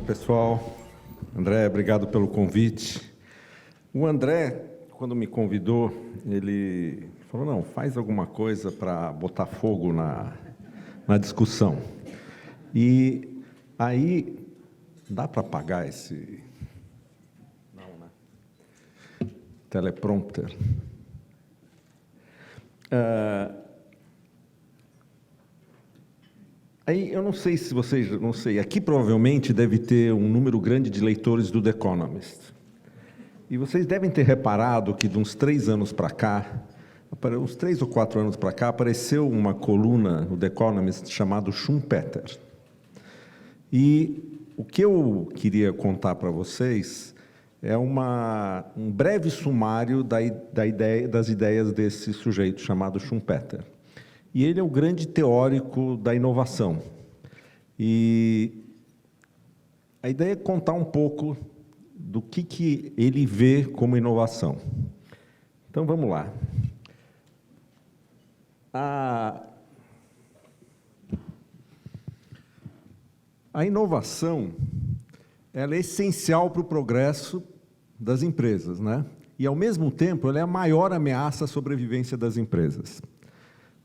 pessoal. André, obrigado pelo convite. O André, quando me convidou, ele falou, não, faz alguma coisa para botar fogo na discussão. E aí, dá para apagar esse... Não, né? Teleprompter. Aí, eu não sei se vocês... Não sei, aqui provavelmente deve ter um número grande de leitores do The Economist. E vocês devem ter reparado que, de uns 3 anos para cá, uns 3 ou 4 anos para cá, apareceu uma coluna no The Economist chamada Schumpeter. E o que eu queria contar para vocês é um breve sumário das ideias desse sujeito chamado Schumpeter. E ele é o grande teórico da inovação. E a ideia é contar um pouco do que ele vê como inovação. Então, vamos lá. A inovação, ela é essencial para o progresso das empresas, né? E, ao mesmo tempo, ela é a maior ameaça à sobrevivência das empresas.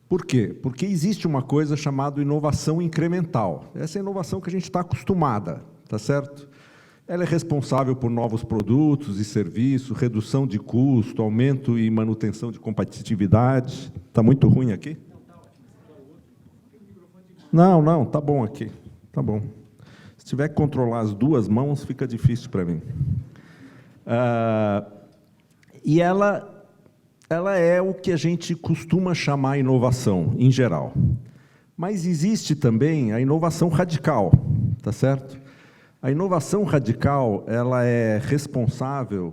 Por quê? Porque existe uma coisa chamada inovação incremental. Essa é a inovação que a gente está acostumada, tá certo? Ela é responsável por novos produtos e serviços, redução de custo, aumento e manutenção de competitividade. Está muito ruim aqui? Não, tá bom aqui. Tá bom. Se tiver que controlar as 2 mãos, fica difícil para mim. E ela é o que a gente costuma chamar inovação, em geral. Mas existe também a inovação radical, tá certo? A inovação radical, ela é responsável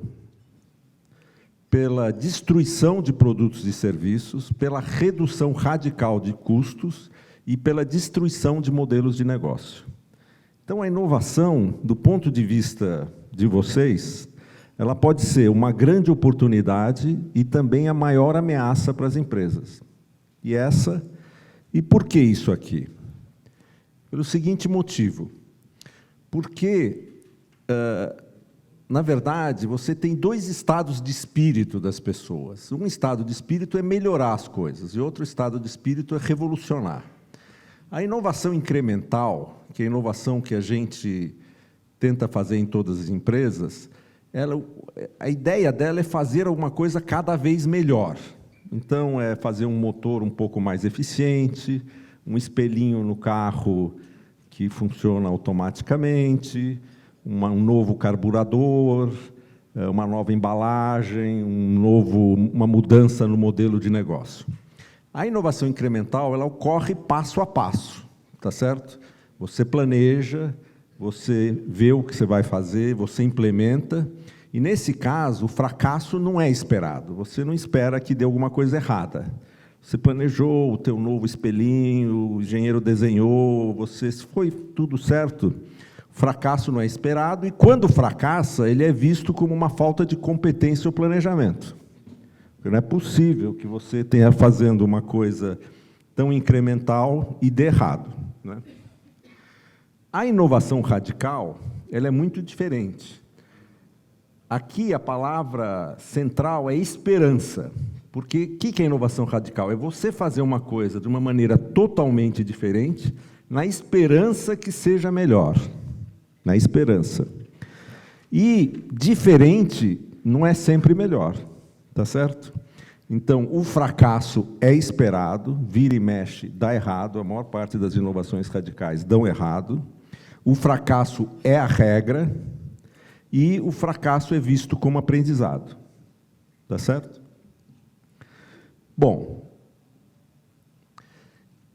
pela destruição de produtos e serviços, pela redução radical de custos e pela destruição de modelos de negócio. Então, a inovação, do ponto de vista de vocês, ela pode ser uma grande oportunidade e também a maior ameaça para as empresas. E por que isso aqui? Pelo seguinte motivo. Porque, na verdade, você tem 2 estados de espírito das pessoas. Um estado de espírito é melhorar as coisas, e outro estado de espírito é revolucionar. A inovação incremental, que é a inovação que a gente tenta fazer em todas as empresas, a ideia dela é fazer alguma coisa cada vez melhor. Então, é fazer um motor um pouco mais eficiente, um espelhinho no carro que funciona automaticamente, um novo carburador, uma nova embalagem, uma mudança no modelo de negócio. A inovação incremental, ela ocorre passo a passo, tá certo? Você planeja, você vê o que você vai fazer, você implementa, e, nesse caso, o fracasso não é esperado. Você não espera que dê alguma coisa errada. Você planejou o teu novo espelhinho, o engenheiro desenhou, foi tudo certo. O fracasso não é esperado, e, quando fracassa, ele é visto como uma falta de competência ou planejamento. Porque não é possível que você tenha fazendo uma coisa tão incremental e dê errado, né? A inovação radical, ela é muito diferente. Aqui, a palavra central é esperança. Porque o que é inovação radical? É você fazer uma coisa de uma maneira totalmente diferente, na esperança que seja melhor. Na esperança. E diferente não é sempre melhor, tá certo? Então, o fracasso é esperado, vira e mexe, dá errado, a maior parte das inovações radicais dão errado. O fracasso é a regra, e o fracasso é visto como aprendizado. Tá certo? Bom,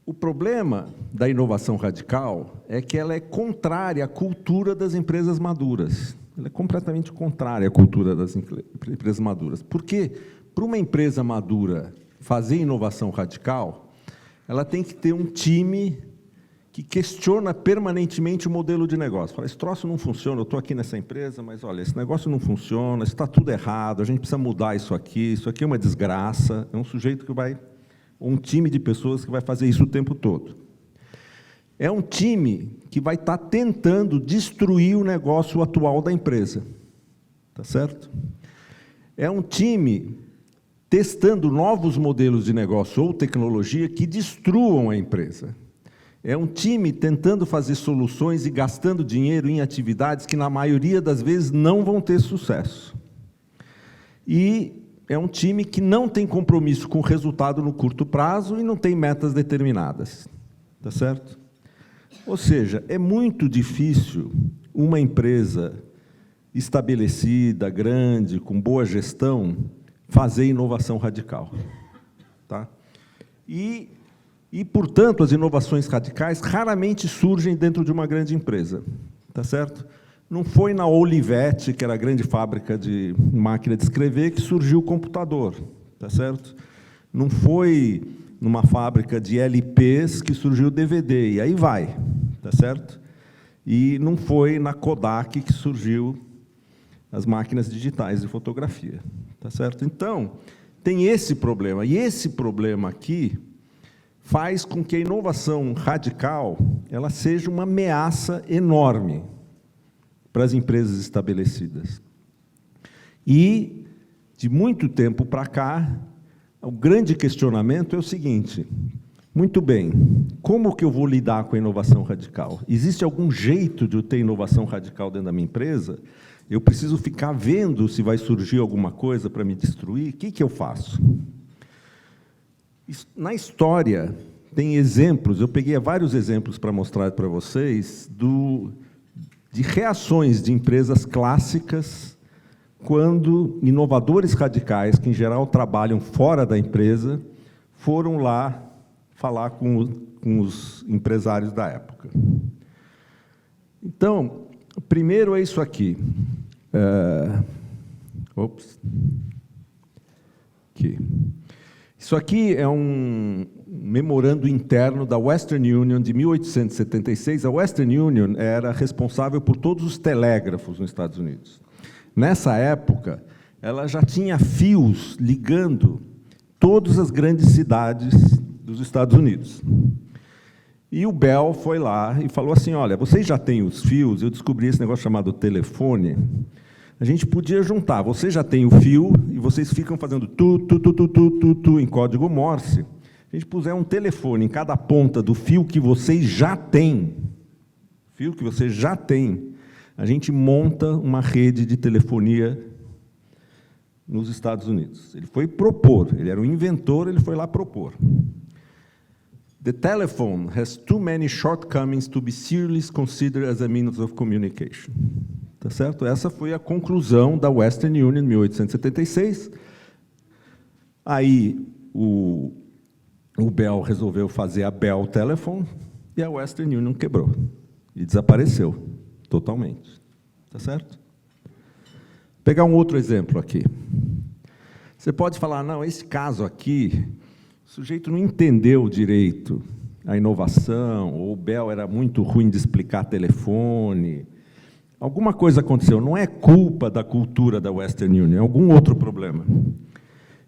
o problema da inovação radical é que ela é contrária à cultura das empresas maduras. Ela é completamente contrária à cultura das empresas maduras. Porque, para uma empresa madura fazer inovação radical, ela tem que ter um time que questiona permanentemente o modelo de negócio. Fala, esse troço não funciona, eu estou aqui nessa empresa, mas, olha, esse negócio não funciona, está tudo errado, a gente precisa mudar isso aqui é uma desgraça. É um sujeito que vai... um time de pessoas que vai fazer isso o tempo todo. é um time que vai estar tentando destruir o negócio atual da empresa. Tá certo? É um time testando novos modelos de negócio ou tecnologia que destruam a empresa. É um time tentando fazer soluções e gastando dinheiro em atividades que, na maioria das vezes, não vão ter sucesso. E é um time que não tem compromisso com o resultado no curto prazo e não tem metas determinadas. Tá certo? Ou seja, é muito difícil uma empresa estabelecida, grande, com boa gestão, fazer inovação radical. Tá? E, portanto, as inovações radicais raramente surgem dentro de uma grande empresa. Tá certo? Não foi na Olivetti, que era a grande fábrica de máquina de escrever, que surgiu o computador. Tá certo? Não foi numa fábrica de LPs que surgiu o DVD, e aí vai. Tá certo? E não foi na Kodak que surgiu as máquinas digitais de fotografia. Tá certo? Então, tem esse problema. E esse problema aqui faz com que a inovação radical ela seja uma ameaça enorme para as empresas estabelecidas. E, de muito tempo para cá, o grande questionamento é o seguinte: muito bem, como que eu vou lidar com a inovação radical? Existe algum jeito de eu ter inovação radical dentro da minha empresa? Eu preciso ficar vendo se vai surgir alguma coisa para me destruir? O que eu faço? Na história, tem exemplos, eu peguei vários exemplos para mostrar para vocês, de reações de empresas clássicas quando inovadores radicais, que em geral trabalham fora da empresa, foram lá falar com os empresários da época. Então, o primeiro é isso aqui. Aqui. Isso aqui é um memorando interno da Western Union de 1876. A Western Union era responsável por todos os telégrafos nos Estados Unidos. Nessa época, ela já tinha fios ligando todas as grandes cidades dos Estados Unidos. E o Bell foi lá e falou assim: olha, vocês já têm os fios, eu descobri esse negócio chamado telefone, a gente podia juntar, você já tem o fio e vocês ficam fazendo tu em código Morse. A gente puser um telefone em cada ponta do fio que vocês já têm, a gente monta uma rede de telefonia nos Estados Unidos. Ele foi propor, ele era um inventor, ele foi lá propor. The telephone has too many shortcomings to be seriously considered as a means of communication. Tá certo? Essa foi a conclusão da Western Union em 1876. Aí o Bell resolveu fazer a Bell Telephone e a Western Union quebrou e desapareceu totalmente. Tá certo? Vou pegar um outro exemplo aqui. Você pode falar, não, esse caso aqui, o sujeito não entendeu direito a inovação, ou o Bell era muito ruim de explicar telefone. Alguma coisa aconteceu, não é culpa da cultura da Western Union, é algum outro problema.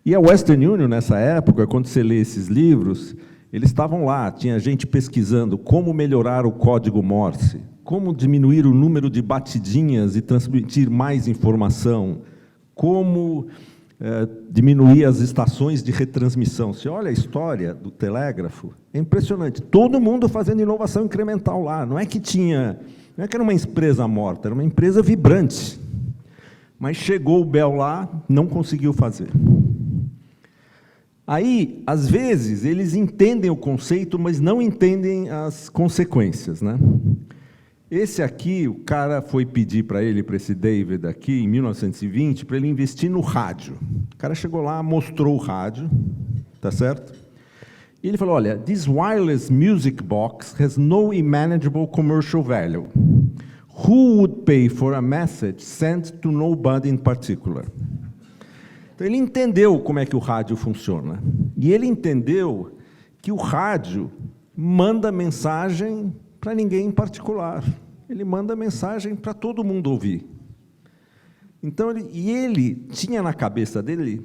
E a Western Union, nessa época, quando você lê esses livros, eles estavam lá, tinha gente pesquisando como melhorar o código Morse, como diminuir o número de batidinhas e transmitir mais informação, como diminuir as estações de retransmissão. Você olha a história do telégrafo, é impressionante. Todo mundo fazendo inovação incremental lá. Não é que era uma empresa morta, era uma empresa vibrante. Mas chegou o Bell lá, não conseguiu fazer. Aí, às vezes, eles entendem o conceito, mas não entendem as consequências, né? Esse aqui, o cara foi pedir para esse David aqui, em 1920, para ele investir no rádio. O cara chegou lá, mostrou o rádio, tá certo? E ele falou, olha, this wireless music box has no imaginable commercial value. Who would pay for a message sent to nobody in particular? Então, ele entendeu como é que o rádio funciona. E ele entendeu que o rádio manda mensagem para ninguém em particular. Ele manda mensagem para todo mundo ouvir. Então, ele tinha na cabeça dele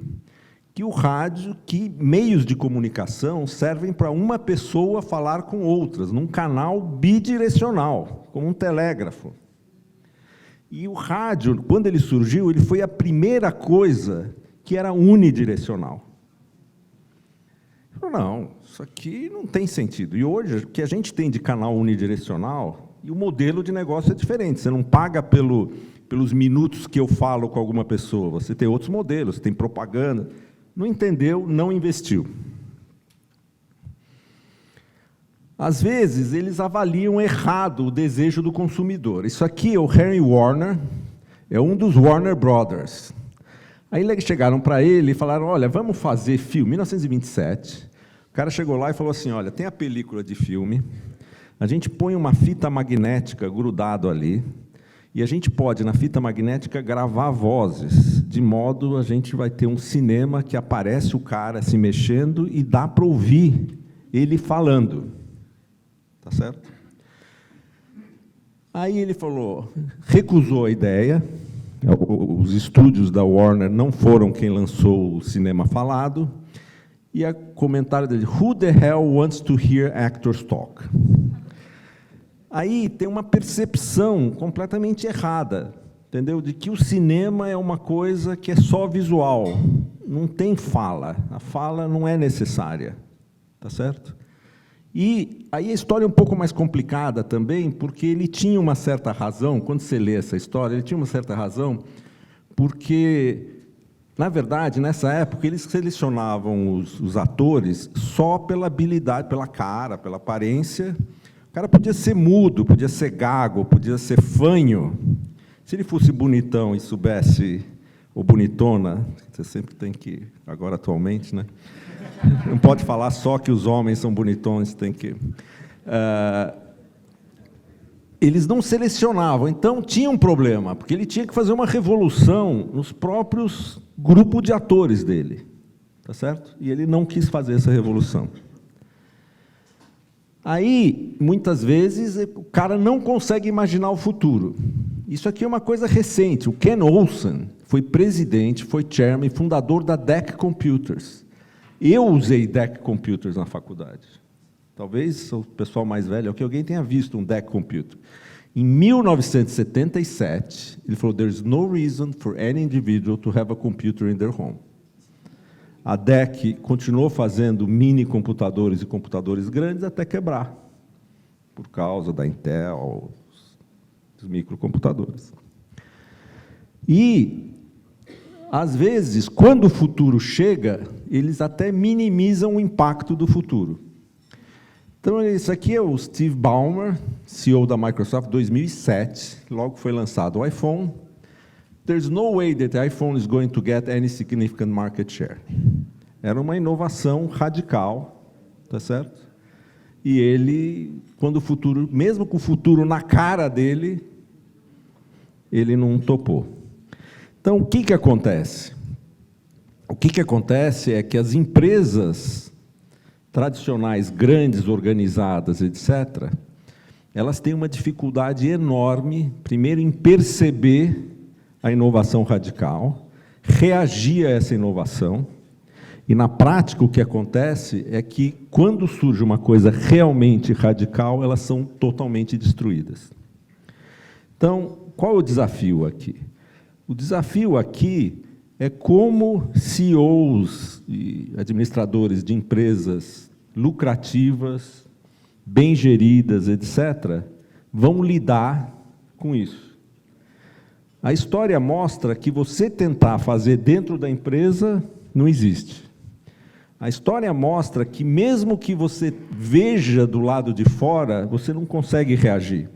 que o rádio, que meios de comunicação servem para uma pessoa falar com outras, num canal bidirecional, como um telégrafo. E o rádio, quando ele surgiu, ele foi a primeira coisa que era unidirecional. Não, isso aqui não tem sentido. E hoje, o que a gente tem de canal unidirecional, e o modelo de negócio é diferente. Você não paga pelos minutos que eu falo com alguma pessoa. Você tem outros modelos, você tem propaganda. Não entendeu, não investiu. Às vezes, eles avaliam errado o desejo do consumidor. Isso aqui é o Henry Warner, é um dos Warner Brothers. Aí eles chegaram para ele e falaram, olha, vamos fazer filme, 1927. O cara chegou lá e falou assim, olha, tem a película de filme, a gente põe uma fita magnética grudado ali, e a gente pode, na fita magnética, gravar vozes, de modo a gente vai ter um cinema que aparece o cara se mexendo e dá para ouvir ele falando. Tá certo? Aí ele falou, recusou a ideia, os estúdios da Warner não foram quem lançou o cinema falado, e o comentário dele, who the hell wants to hear actors talk? Aí tem uma percepção completamente errada, entendeu? De que o cinema é uma coisa que é só visual, não tem fala, a fala não é necessária, tá certo? E aí a história é um pouco mais complicada também, porque ele tinha uma certa razão, quando você lê essa história, ele tinha uma certa razão, porque, na verdade, nessa época, eles selecionavam os atores só pela habilidade, pela cara, pela aparência. O cara podia ser mudo, podia ser gago, podia ser fanho. Se ele fosse bonitão e soubesse, ou bonitona, você sempre tem que, agora atualmente, né? Não pode falar só que os homens são bonitões, tem que... eles não selecionavam, então tinha um problema, porque ele tinha que fazer uma revolução nos próprios grupos de atores dele, tá certo? E ele não quis fazer essa revolução. Aí, muitas vezes, o cara não consegue imaginar o futuro. Isso aqui é uma coisa recente. O Ken Olsen foi presidente, foi chairman e fundador da DEC Computers. Eu usei DEC Computers na faculdade. Talvez o pessoal mais velho, que alguém tenha visto um DEC Computer. Em 1977, ele falou, there is no reason for any individual to have a computer in their home. A DEC continuou fazendo mini computadores e computadores grandes até quebrar, por causa da Intel, dos microcomputadores. E, às vezes, quando o futuro chega, eles até minimizam o impacto do futuro. Então, isso aqui é o Steve Ballmer, CEO da Microsoft, 2007, logo foi lançado o iPhone. There's no way that the iPhone is going to get any significant market share. Era uma inovação radical, tá certo? E ele, quando o futuro, mesmo com o futuro na cara dele, ele não topou. Então, o que acontece? O que acontece é que as empresas tradicionais, grandes, organizadas, etc., elas têm uma dificuldade enorme, primeiro, em perceber a inovação radical, reagir a essa inovação, e, na prática, o que acontece é que, quando surge uma coisa realmente radical, elas são totalmente destruídas. Então, qual é o desafio aqui? O desafio aqui é como CEOs e administradores de empresas lucrativas, bem geridas, etc., vão lidar com isso. A história mostra que você tentar fazer dentro da empresa não existe. A história mostra que, mesmo que você veja do lado de fora, você não consegue reagir,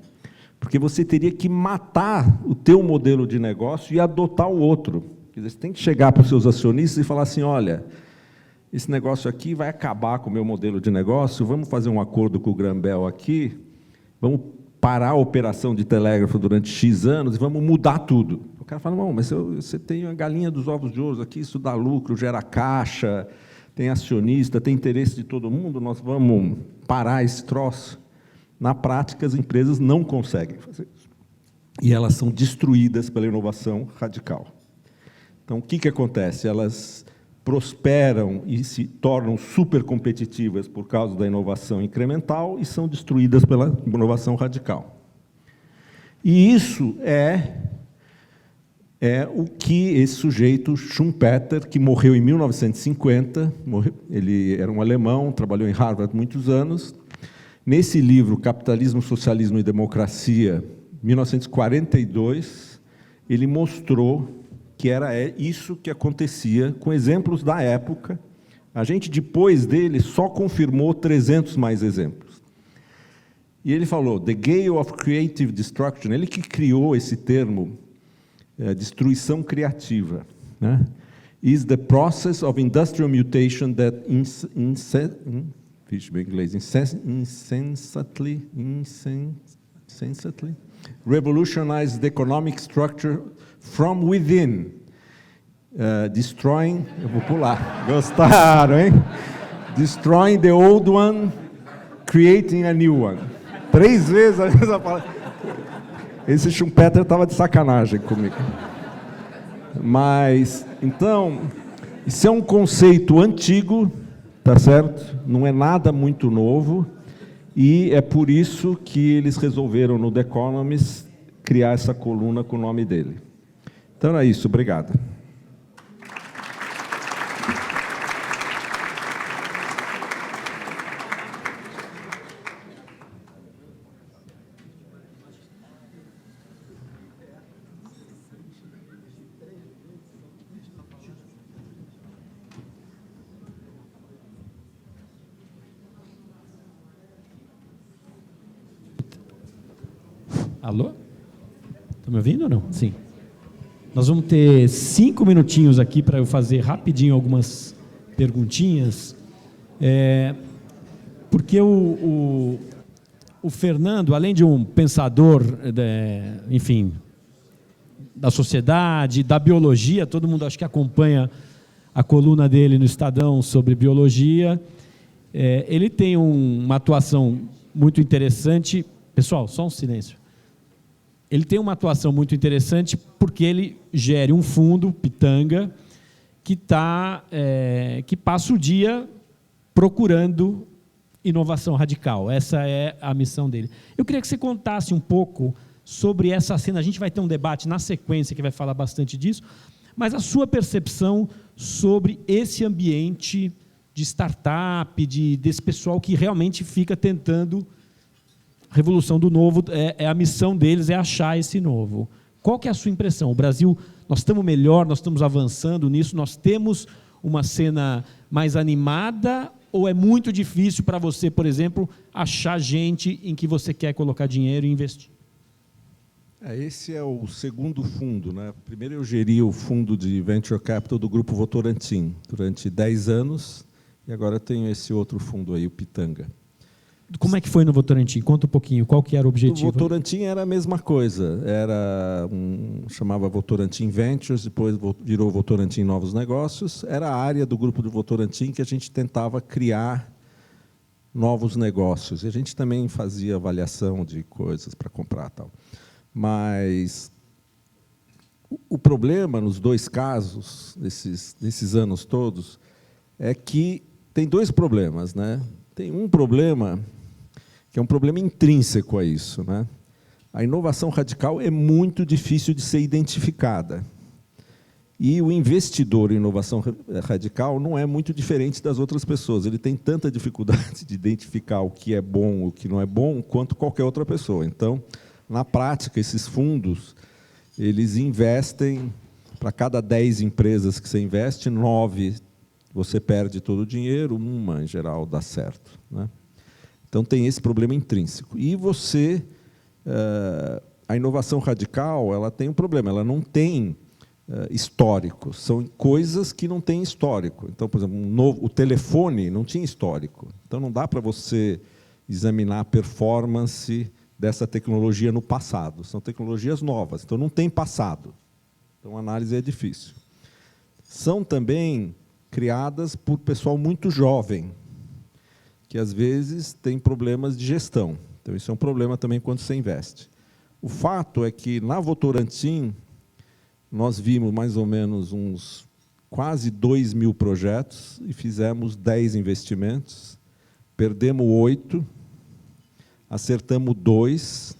porque você teria que matar o teu modelo de negócio e adotar o outro. Quer dizer, você tem que chegar para os seus acionistas e falar assim, olha, esse negócio aqui vai acabar com o meu modelo de negócio, vamos fazer um acordo com o Graham-Bell aqui, vamos parar a operação de telégrafo durante X anos e vamos mudar tudo. O cara fala, não, mas você tem a galinha dos ovos de ouro aqui, isso dá lucro, gera caixa, tem acionista, tem interesse de todo mundo, nós vamos parar esse troço. Na prática, as empresas não conseguem fazer isso. E elas são destruídas pela inovação radical. Então, o que acontece? Elas prosperam e se tornam super competitivas por causa da inovação incremental e são destruídas pela inovação radical. E isso é o que esse sujeito, Schumpeter, que morreu em 1950, ele era um alemão, trabalhou em Harvard muitos anos. Nesse livro, Capitalismo, Socialismo e Democracia, 1942, ele mostrou que era isso que acontecia, com exemplos da época. A gente, depois dele, só confirmou 300 mais exemplos. E ele falou, the gale of creative destruction, ele que criou esse termo, destruição criativa, né? Is the process of industrial mutation that insensately revolutionizes the economic structure from within, destroying, eu vou pular, gostaram, hein? Destroying the old one, creating a new one. 3 vezes a mesma palavra. Esse Schumpeter estava de sacanagem comigo. Mas, então, isso é um conceito antigo, tá certo? Não é nada muito novo, e é por isso que eles resolveram, no The Economist, criar essa coluna com o nome dele. Então, é isso. Obrigado. Alô? Estão me ouvindo ou não? Sim. Nós vamos ter 5 minutinhos aqui para eu fazer rapidinho algumas perguntinhas. Porque o Fernando, além de um pensador, enfim, da sociedade, da biologia, todo mundo acho que acompanha a coluna dele no Estadão sobre biologia, ele tem uma atuação muito interessante. Pessoal, só um silêncio. Ele tem uma atuação muito interessante porque ele gere um fundo, Pitanga, que passa o dia procurando inovação radical. Essa é a missão dele. Eu queria que você contasse um pouco sobre essa cena. A gente vai ter um debate na sequência que vai falar bastante disso, mas a sua percepção sobre esse ambiente de startup, desse pessoal que realmente fica tentando revolução do novo, a missão deles é achar esse novo. Qual que é a sua impressão? O Brasil, nós estamos melhor, nós estamos avançando nisso, nós temos uma cena mais animada, ou é muito difícil para você, por exemplo, achar gente em que você quer colocar dinheiro e investir? Esse é o segundo fundo, né? Primeiro eu geri o fundo de Venture Capital do Grupo Votorantim durante 10 anos, e agora tenho esse outro fundo aí, o Pitanga. Como é que foi no Votorantim? Conta um pouquinho, qual que era o objetivo? O Votorantim era a mesma coisa, chamava Votorantim Ventures, depois virou Votorantim Novos Negócios, era a área do grupo do Votorantim que a gente tentava criar novos negócios, e a gente também fazia avaliação de coisas para comprar e tal. Mas o problema nos 2 casos, desses anos todos, é que tem 2 problemas, né? Tem um problema que é um problema intrínseco a isso, né? A inovação radical é muito difícil de ser identificada. E o investidor em inovação radical não é muito diferente das outras pessoas. Ele tem tanta dificuldade de identificar o que é bom e o que não é bom quanto qualquer outra pessoa. Então, na prática, esses fundos, eles investem, para cada 10 empresas que você investe, 9 você perde todo o dinheiro, uma, em geral, dá certo, né? Então, tem esse problema intrínseco. E a inovação radical, ela tem um problema, ela não tem histórico, são coisas que não têm histórico. Então, por exemplo, o telefone não tinha histórico, então não dá para você examinar a performance dessa tecnologia no passado, são tecnologias novas, então não tem passado, então a análise é difícil. São também criadas por pessoal muito jovem, que às vezes tem problemas de gestão, então isso é um problema também quando você investe. O fato é que na Votorantim nós vimos mais ou menos uns quase 2.000 projetos e fizemos 10 investimentos, perdemos 8, acertamos 2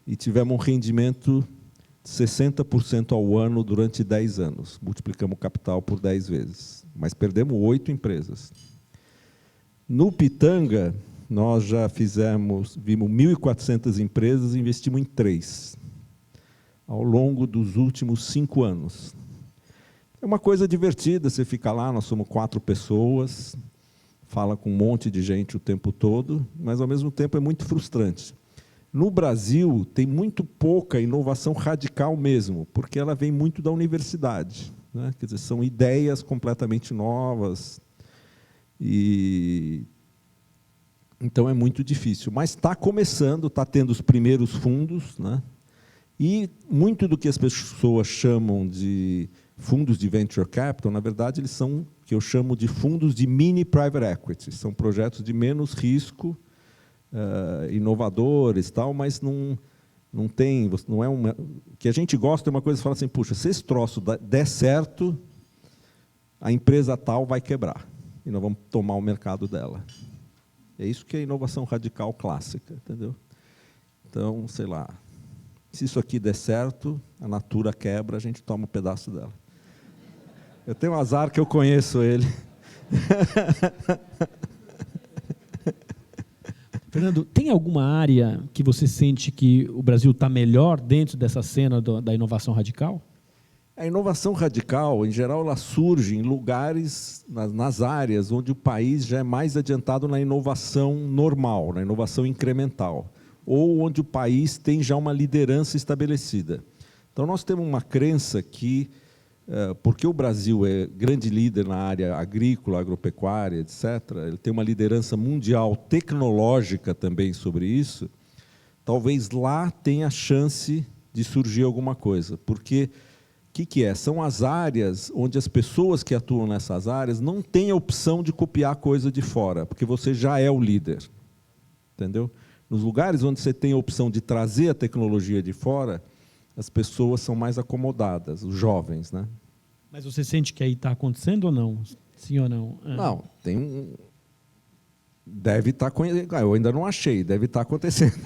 e tivemos um rendimento de 60% ao ano durante 10 anos. Multiplicamos o capital por 10 vezes, mas perdemos 8 empresas. No Pitanga, nós já vimos 1.400 empresas e investimos em 3, ao longo dos últimos 5 anos. É uma coisa divertida, você fica lá, nós somos 4 pessoas, fala com um monte de gente o tempo todo, mas, ao mesmo tempo, é muito frustrante. No Brasil, tem muito pouca inovação radical mesmo, porque ela vem muito da universidade, né? Quer dizer, são ideias completamente novas, então é muito difícil. Mas está começando, está tendo os primeiros fundos, né? E muito do que as pessoas chamam de fundos de venture capital, na verdade, eles são o que eu chamo de fundos de mini private equity. São projetos de menos risco, inovadores, tal, mas não tem, não é uma. O que a gente gosta é uma coisa que fala assim, puxa, se esse troço der certo, a empresa tal vai quebrar e nós vamos tomar o mercado dela. É isso que é inovação radical clássica, entendeu? Então, sei lá, se isso aqui der certo, a Natura quebra, a gente toma um pedaço dela. Eu tenho um azar que eu conheço ele. Fernando, tem alguma área que você sente que o Brasil está melhor dentro dessa cena da inovação radical? A inovação radical, em geral, ela surge em lugares, nas áreas onde o país já é mais adiantado na inovação normal, na inovação incremental, ou onde o país tem já uma liderança estabelecida. Então, nós temos uma crença que, porque o Brasil é grande líder na área agrícola, agropecuária, etc., ele tem uma liderança mundial tecnológica também sobre isso, talvez lá tenha chance de surgir alguma coisa, porque o que é? São as áreas onde as pessoas que atuam nessas áreas não têm a opção de copiar coisa de fora, porque você já é o líder, entendeu? Nos lugares onde você tem a opção de trazer a tecnologia de fora, as pessoas são mais acomodadas, os jovens, né? Mas você sente que aí está acontecendo ou não? Sim ou não? Não, tem deve estar... Eu ainda não achei, deve estar acontecendo.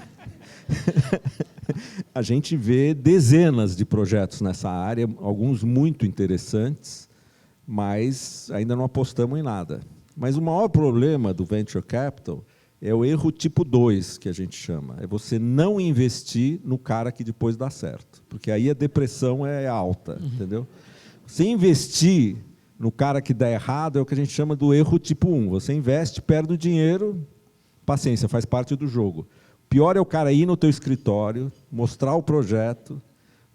A gente vê dezenas de projetos nessa área, alguns muito interessantes, mas ainda não apostamos em nada. Mas o maior problema do Venture Capital é o erro tipo 2, que a gente chama. É você não investir no cara que depois dá certo, porque aí a depressão é alta, entendeu? Você investir no cara que dá errado é o que a gente chama do erro tipo 1. Você investe, perde o dinheiro, paciência, faz parte do jogo. Pior é o cara ir no teu escritório, mostrar o projeto,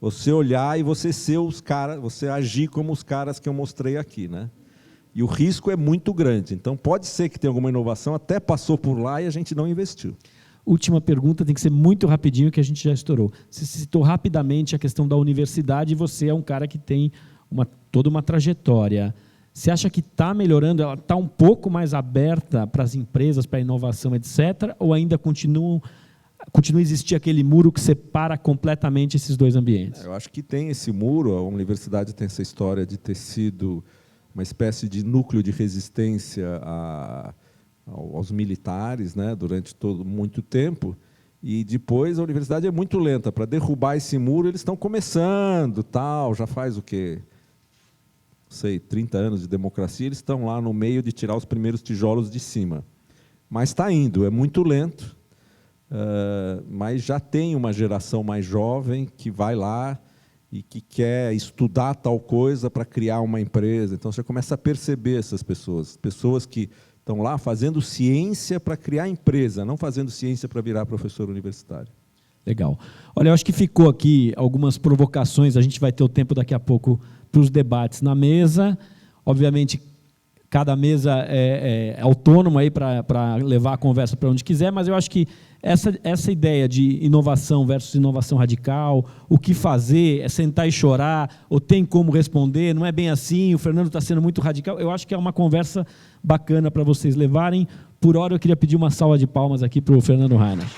você olhar e você ser os caras, você agir como os caras que eu mostrei aqui, né? E o risco é muito grande. Então, pode ser que tenha alguma inovação, até passou por lá e a gente não investiu. Última pergunta, tem que ser muito rapidinho, que a gente já estourou. Você citou rapidamente a questão da universidade e você é um cara que tem toda uma trajetória. Você acha que está melhorando, ela está um pouco mais aberta para as empresas, para a inovação, etc., ou ainda continua a existir aquele muro que separa completamente esses dois ambientes? Eu acho que tem esse muro, a universidade tem essa história de ter sido uma espécie de núcleo de resistência aos militares, né, durante muito tempo, e depois a universidade é muito lenta. Para derrubar esse muro, eles estão começando, tal, já faz o quê? Sei, 30 anos de democracia, eles estão lá no meio de tirar os primeiros tijolos de cima. Mas está indo, é muito lento, mas já tem uma geração mais jovem que vai lá e que quer estudar tal coisa para criar uma empresa. Então, você começa a perceber essas pessoas que estão lá fazendo ciência para criar empresa, não fazendo ciência para virar professor universitário. Legal. Olha, eu acho que ficou aqui algumas provocações, a gente vai ter o tempo daqui a pouco para os debates na mesa. Obviamente, cada mesa é autônoma aí para levar a conversa para onde quiser, mas eu acho que essa ideia de inovação versus inovação radical, o que fazer, é sentar e chorar, ou tem como responder, não é bem assim, o Fernando está sendo muito radical, eu acho que é uma conversa bacana para vocês levarem. Por hora, eu queria pedir uma salva de palmas aqui para o Fernando Reinach.